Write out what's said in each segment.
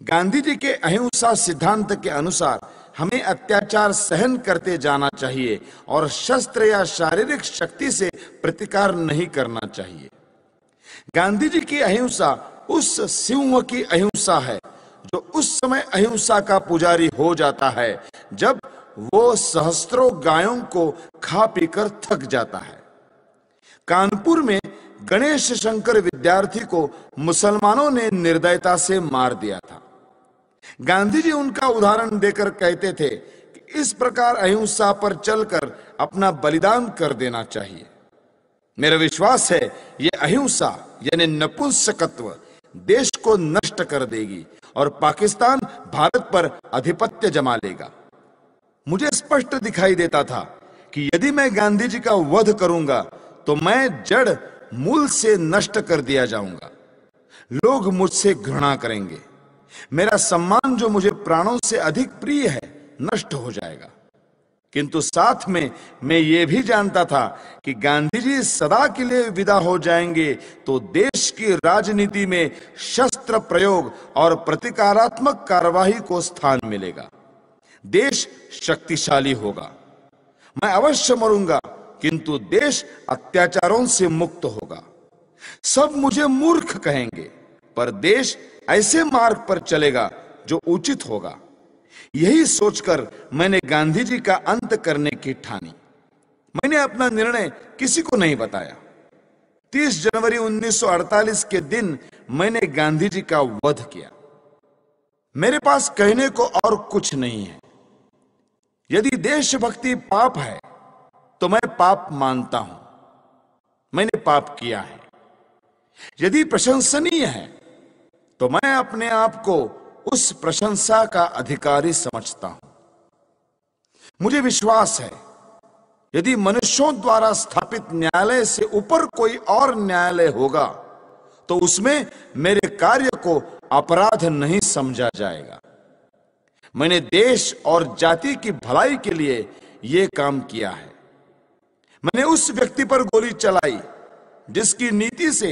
गांधी जी के अहिंसा सिद्धांत के अनुसार हमें अत्याचार सहन करते जाना चाहिए और शस्त्र या शारीरिक शक्ति से प्रतिकार नहीं करना चाहिए। गांधी जी की अहिंसा उस सिंह की अहिंसा है जो उस समय अहिंसा का पुजारी हो जाता है जब वो सहस्त्रों गायों को खा पीकर थक जाता है। कानपुर में गणेश शंकर विद्यार्थी को मुसलमानों ने निर्दयता से मार दिया था। गांधी जी उनका उदाहरण देकर कहते थे कि इस प्रकार अहिंसा पर चलकर अपना बलिदान कर देना चाहिए। मेरा विश्वास है यह अहिंसा यानी नपुंसकत्व देश को नष्ट कर देगी और पाकिस्तान भारत पर आधिपत्य जमा लेगा। मुझे स्पष्ट दिखाई देता था कि यदि मैं गांधी जी का वध करूंगा तो मैं जड़ मूल से नष्ट कर दिया जाऊंगा। लोग मुझसे घृणा करेंगे। मेरा सम्मान जो मुझे प्राणों से अधिक प्रिय है नष्ट हो जाएगा। किंतु साथ में मैं ये भी जानता था कि गांधी जी सदा के लिए विदा हो जाएंगे तो देश की राजनीति में शस्त्र प्रयोग और प्रतिकारात्मक कार्यवाही को स्थान मिलेगा। देश शक्तिशाली होगा। मैं अवश्य मरूंगा किंतु देश अत्याचारों से मुक्त होगा। सब मुझे मूर्ख कहेंगे पर देश ऐसे मार्ग पर चलेगा जो उचित होगा। यही सोचकर मैंने गांधी जी का अंत करने की ठानी। मैंने अपना निर्णय किसी को नहीं बताया। 30 जनवरी 1948 के दिन मैंने गांधी जी का वध किया। मेरे पास कहने को और कुछ नहीं है। यदि देशभक्ति पाप है तो मैं पाप मानता हूं। मैंने पाप किया है। यदि प्रशंसनीय है तो मैं अपने आप को उस प्रशंसा का अधिकारी समझता हूं। मुझे विश्वास है यदि मनुष्यों द्वारा स्थापित न्यायालय से ऊपर कोई और न्यायालय होगा तो उसमें मेरे कार्य को अपराध नहीं समझा जाएगा। मैंने देश और जाति की भलाई के लिए यह काम किया है। मैंने उस व्यक्ति पर गोली चलाई जिसकी नीति से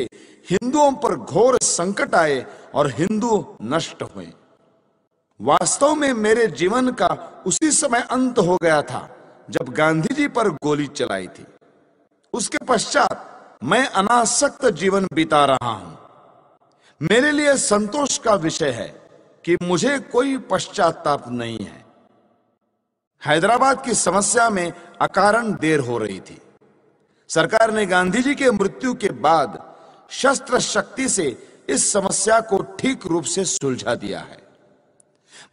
हिंदुओं पर घोर संकट आए और हिंदू नष्ट हुए। वास्तव में मेरे जीवन का उसी समय अंत हो गया था जब गांधी जी पर गोली चलाई थी। उसके पश्चात मैं अनासक्त जीवन बिता रहा हूं। मेरे लिए संतोष का विषय है कि मुझे कोई पश्चाताप नहीं है। हैदराबाद की समस्या में अकारण देर हो रही थी। सरकार ने गांधी जी के मृत्यु के बाद शस्त्र शक्ति से इस समस्या को ठीक रूप से सुलझा दिया है।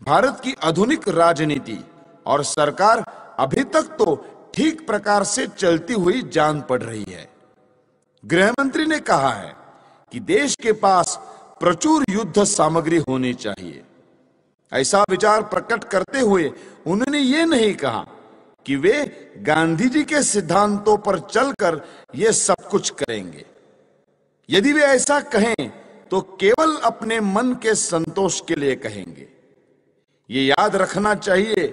भारत की आधुनिक राजनीति और सरकार अभी तक तो ठीक प्रकार से चलती हुई जान पड़ रही है। गृह मंत्री ने कहा है कि देश के पास प्रचुर युद्ध सामग्री होनी चाहिए। ऐसा विचार प्रकट करते हुए उन्होंने ये नहीं कहा कि वे गांधी जी के सिद्धांतों पर चलकर ये सब कुछ करेंगे। यदि वे ऐसा कहें तो केवल अपने मन के संतोष के लिए कहेंगे। ये याद रखना चाहिए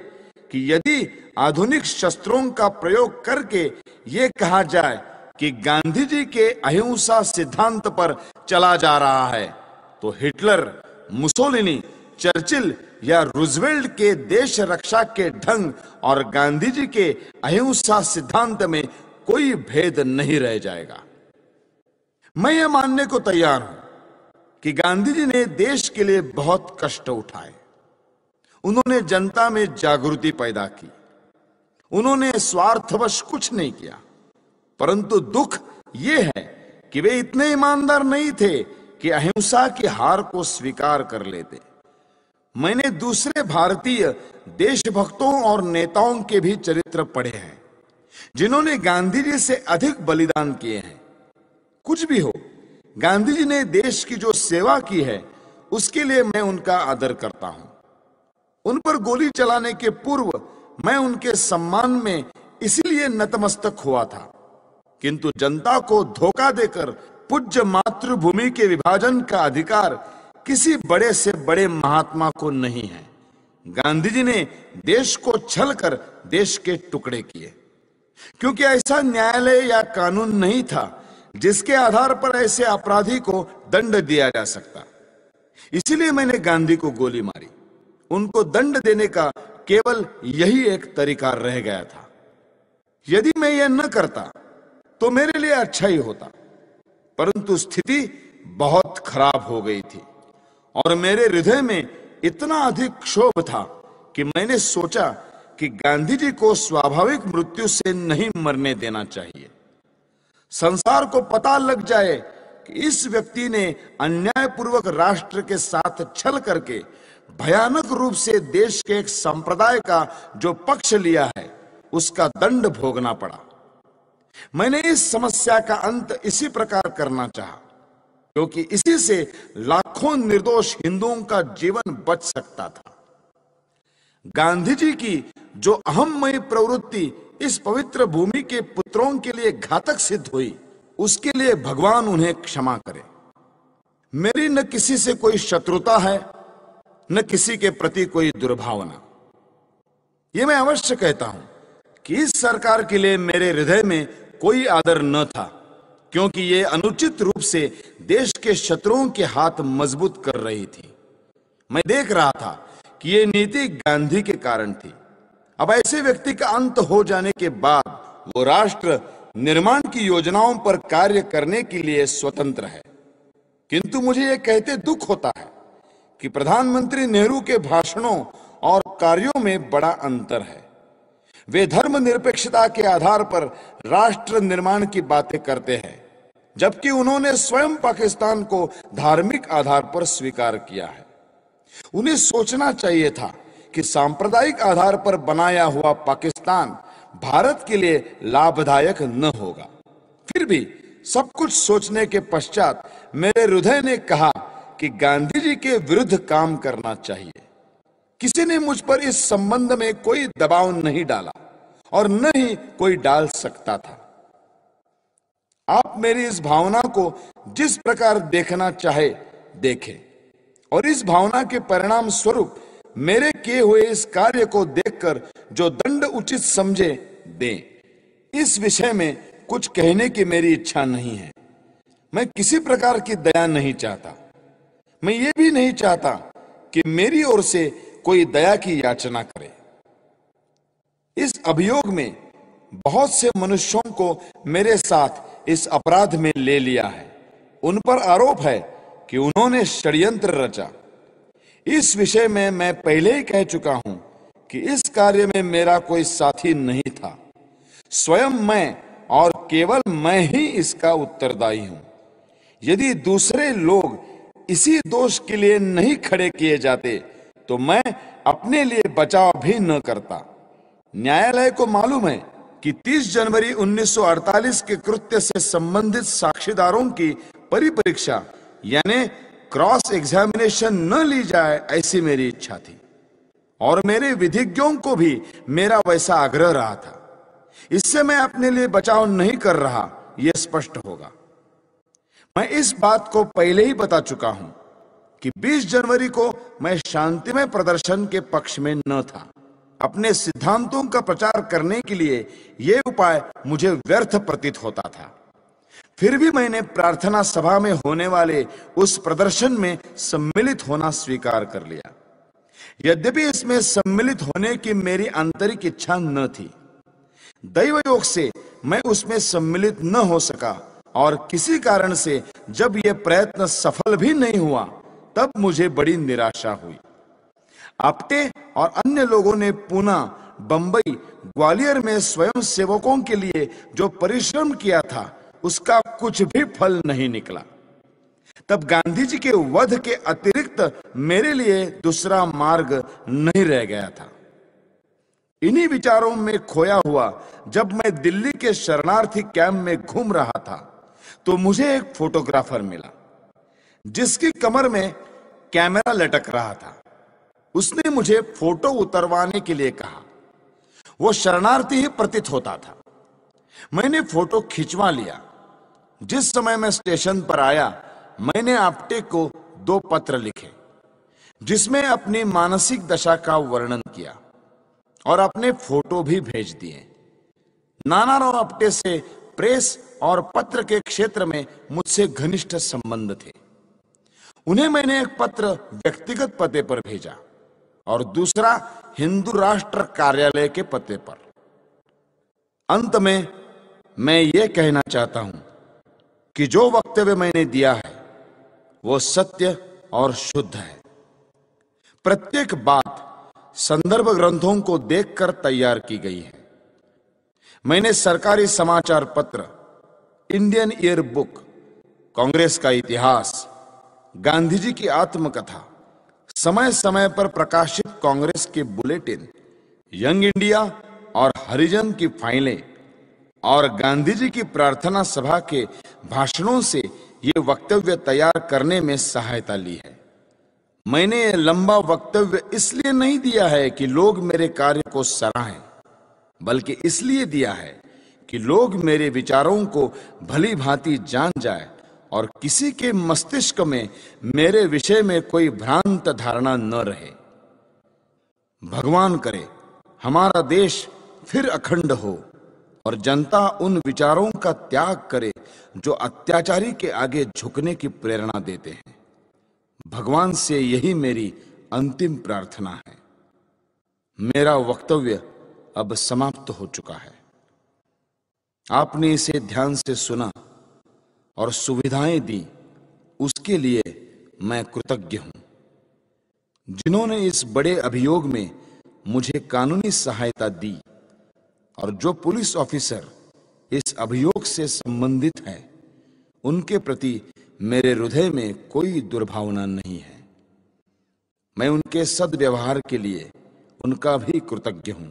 कि यदि आधुनिक शस्त्रों का प्रयोग करके ये कहा जाए कि गांधी जी के अहिंसा सिद्धांत पर चला जा रहा है तो हिटलर, मुसोलिनी, चर्चिल या रूजवेल्ट के देश रक्षा के ढंग और गांधी जी के अहिंसा सिद्धांत में कोई भेद नहीं रह जाएगा। मैं ये मानने को तैयार हूं कि गांधी जी ने देश के लिए बहुत कष्ट उठाए। उन्होंने जनता में जागृति पैदा की। उन्होंने स्वार्थवश कुछ नहीं किया। परंतु दुख यह है कि वे इतने ईमानदार नहीं थे कि अहिंसा की हार को स्वीकार कर लेते। मैंने दूसरे भारतीय देशभक्तों और नेताओं के भी चरित्र पढ़े हैं जिन्होंने गांधी जी से अधिक बलिदान किए हैं। कुछ भी हो, गांधी जी ने देश की जो सेवा की है उसके लिए मैं उनका आदर करता हूं। उन पर गोली चलाने के पूर्व मैं उनके सम्मान में इसीलिए नतमस्तक हुआ था। किंतु जनता को धोखा देकर पूज्य मातृभूमि के विभाजन का अधिकार किसी बड़े से बड़े महात्मा को नहीं है। गांधी जी ने देश को छल कर देश के टुकड़े किए क्योंकि ऐसा न्यायालय या कानून नहीं था जिसके आधार पर ऐसे अपराधी को दंड दिया जा सकता। इसीलिए मैंने गांधी को गोली मारी। उनको दंड देने का केवल यही एक तरीका रह गया था। यदि मैं यह न करता तो मेरे लिए अच्छा ही होता, परंतु स्थिति बहुत खराब हो गई थी और मेरे हृदय में इतना अधिक क्षोभ था कि मैंने सोचा कि गांधी जी को स्वाभाविक मृत्यु से नहीं मरने देना चाहिए। संसार को पता लग जाए कि इस व्यक्ति ने अन्यायपूर्वक राष्ट्र के साथ छल करके भयानक रूप से देश के एक संप्रदाय का जो पक्ष लिया है, उसका दंड भोगना पड़ा। मैंने इस समस्या का अंत इसी प्रकार करना चाहा, क्योंकि इसी से लाखों निर्दोष हिंदुओं का जीवन बच सकता था। गांधी जी की जो अहममयी प्रवृत्ति इस पवित्र भूमि के पुत्रों के लिए घातक सिद्ध हुई, उसके लिए भगवान उन्हें क्षमा करे। मेरी न किसी से कोई शत्रुता है, न किसी के प्रति कोई दुर्भावना। यह मैं अवश्य कहता हूं कि इस सरकार के लिए मेरे हृदय में कोई आदर न था, क्योंकि ये अनुचित रूप से देश के शत्रुओं के हाथ मजबूत कर रही थी। मैं देख रहा था कि ये नीति गांधी के कारण थी। अब ऐसे व्यक्ति का अंत हो जाने के बाद वो राष्ट्र निर्माण की योजनाओं पर कार्य करने के लिए स्वतंत्र है। किंतु मुझे यह कहते दुख होता है कि प्रधानमंत्री नेहरू के भाषणों और कार्यों में बड़ा अंतर है। वे धर्मनिरपेक्षता के आधार पर राष्ट्र निर्माण की बातें करते हैं, जबकि उन्होंने स्वयं पाकिस्तान को धार्मिक आधार पर स्वीकार किया है। उन्हें सोचना चाहिए था कि सांप्रदायिक आधार पर बनाया हुआ पाकिस्तान भारत के लिए लाभदायक न होगा। फिर भी सब कुछ सोचने के पश्चात मेरे हृदय ने कहा कि गांधी जी के विरुद्ध काम करना चाहिए। किसी ने मुझ पर इस संबंध में कोई दबाव नहीं डाला और न ही कोई डाल सकता था। आप मेरी इस भावना को जिस प्रकार देखना चाहे देखें, और इस भावना के परिणाम स्वरूप मेरे किए हुए इस कार्य को देखकर जो दंड उचित समझे दें। इस विषय में कुछ कहने की मेरी इच्छा नहीं है। मैं किसी प्रकार की दया नहीं चाहता। मैं ये भी नहीं चाहता कि मेरी ओर से कोई दया की याचना करे। इस अभियोग में बहुत से मनुष्यों को मेरे साथ इस अपराध में ले लिया है। उन पर आरोप है कि उन्होंने षड्यंत्र रचा। इस विषय में मैं पहले ही कह चुका हूं कि इस कार्य में मेरा कोई साथी नहीं था। स्वयं मैं और केवल मैं ही इसका उत्तरदायी हूं। यदि दूसरे लोग इसी दोष के लिए नहीं खड़े किए जाते तो मैं अपने लिए बचाव भी न करता। न्यायालय को मालूम है कि 30 जनवरी 1948 के कृत्य से संबंधित साक्षीदारों की परिपरीक्षा यानी क्रॉस एग्जामिनेशन न ली जाए, ऐसी मेरी इच्छा थी और मेरे विधिज्ञों को भी मेरा वैसा आग्रह रहा था। इससे मैं अपने लिए बचाव नहीं कर रहा, यह स्पष्ट होगा। मैं इस बात को पहले ही बता चुका हूं कि 20 जनवरी को मैं शांतिमय प्रदर्शन के पक्ष में न था। अपने सिद्धांतों का प्रचार करने के लिए यह उपाय मुझे व्यर्थ प्रतीत होता था। फिर भी मैंने प्रार्थना सभा में होने वाले उस प्रदर्शन में सम्मिलित होना स्वीकार कर लिया। यद्यपि इसमें सम्मिलित होने की मेरी आंतरिक इच्छा न थी। दैवयोग से मैं उसमें सम्मिलित न हो सका और किसी कारण से जब यह प्रयत्न सफल भी नहीं हुआ तब मुझे बड़ी निराशा हुई। आप्टे और अन्य लोगों ने पूना, बंबई, ग्वालियर में स्वयं सेवकों के लिए जो परिश्रम किया था उसका कुछ भी फल नहीं निकला। तब गांधी जी के वध के अतिरिक्त मेरे लिए दूसरा मार्ग नहीं रह गया था। इन्हीं विचारों में खोया हुआ जब मैं दिल्ली के शरणार्थी कैंप में घूम रहा था तो मुझे एक फोटोग्राफर मिला जिसकी कमर में कैमरा लटक रहा था। उसने मुझे फोटो उतरवाने के लिए कहा। वो शरणार्थी ही प्रतीत होता था। मैंने फोटो खिंचवा लिया। जिस समय मैं स्टेशन पर आया मैंने आप्टे को 2 पत्र लिखे जिसमें अपनी मानसिक दशा का वर्णन किया और अपने फोटो भी भेज दिए। नानाराव आप्टे से प्रेस और पत्र के क्षेत्र में मुझसे घनिष्ठ संबंध थे। उन्हें मैंने एक पत्र व्यक्तिगत पते पर भेजा और दूसरा हिंदू राष्ट्र कार्यालय के पते पर। अंत में मैं ये कहना चाहता हूं कि जो वक्तव्य मैंने दिया है वो सत्य और शुद्ध है। प्रत्येक बात संदर्भ ग्रंथों को देखकर तैयार की गई है। मैंने सरकारी समाचार पत्र, इंडियन ईयर बुक, कांग्रेस का इतिहास, गांधी जी की आत्मकथा, समय समय पर प्रकाशित कांग्रेस के बुलेटिन, यंग इंडिया और हरिजन की फाइलें और गांधी जी की प्रार्थना सभा के भाषणों से ये वक्तव्य तैयार करने में सहायता ली है। मैंने ये लंबा वक्तव्य इसलिए नहीं दिया है कि लोग मेरे कार्य को सराहें, बल्कि इसलिए दिया है कि लोग मेरे विचारों को भली भांति जान जाए और किसी के मस्तिष्क में मेरे विषय में कोई भ्रांत धारणा न रहे। भगवान करे हमारा देश फिर अखंड हो और जनता उन विचारों का त्याग करे जो अत्याचारी के आगे झुकने की प्रेरणा देते हैं। भगवान से यही मेरी अंतिम प्रार्थना है। मेरा वक्तव्य अब समाप्त हो चुका है। आपने इसे ध्यान से सुना और सुविधाएं दी, उसके लिए मैं कृतज्ञ हूं। जिन्होंने इस बड़े अभियोग में मुझे कानूनी सहायता दी और जो पुलिस ऑफिसर इस अभियोग से संबंधित हैं, उनके प्रति मेरे हृदय में कोई दुर्भावना नहीं है। मैं उनके सद्व्यवहार के लिए उनका भी कृतज्ञ हूं।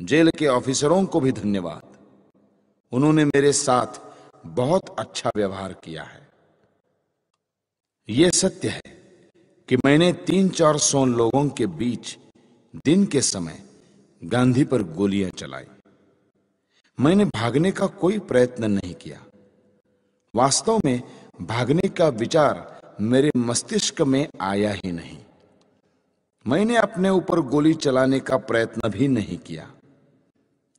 जेल के ऑफिसरों को भी धन्यवाद। उन्होंने मेरे साथ बहुत अच्छा व्यवहार किया है। यह सत्य है कि मैंने 300-400 लोगों के बीच दिन के समय गांधी पर गोलियां चलाई। मैंने भागने का कोई प्रयत्न नहीं किया। वास्तव में भागने का विचार मेरे मस्तिष्क में आया ही नहीं। मैंने अपने ऊपर गोली चलाने का प्रयत्न भी नहीं किया।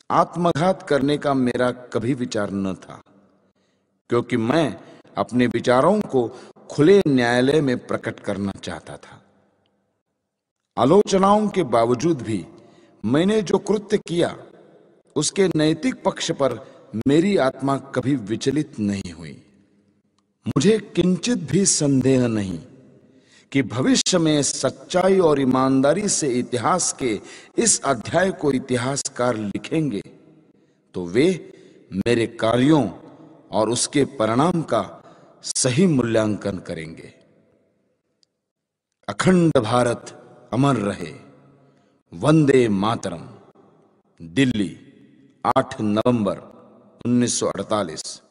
आत्मघात करने का मेरा कभी विचार न था, क्योंकि मैं अपने विचारों को खुले न्यायालय में प्रकट करना चाहता था। आलोचनाओं के बावजूद भी मैंने जो कृत्य किया उसके नैतिक पक्ष पर मेरी आत्मा कभी विचलित नहीं हुई। मुझे किंचित भी संदेह नहीं कि भविष्य में सच्चाई और ईमानदारी से इतिहास के इस अध्याय को इतिहासकार लिखेंगे तो वे मेरे कार्यों और उसके परिणाम का सही मूल्यांकन करेंगे। अखंड भारत अमर रहे। वंदे मातरम। दिल्ली, 8 नवंबर 1948।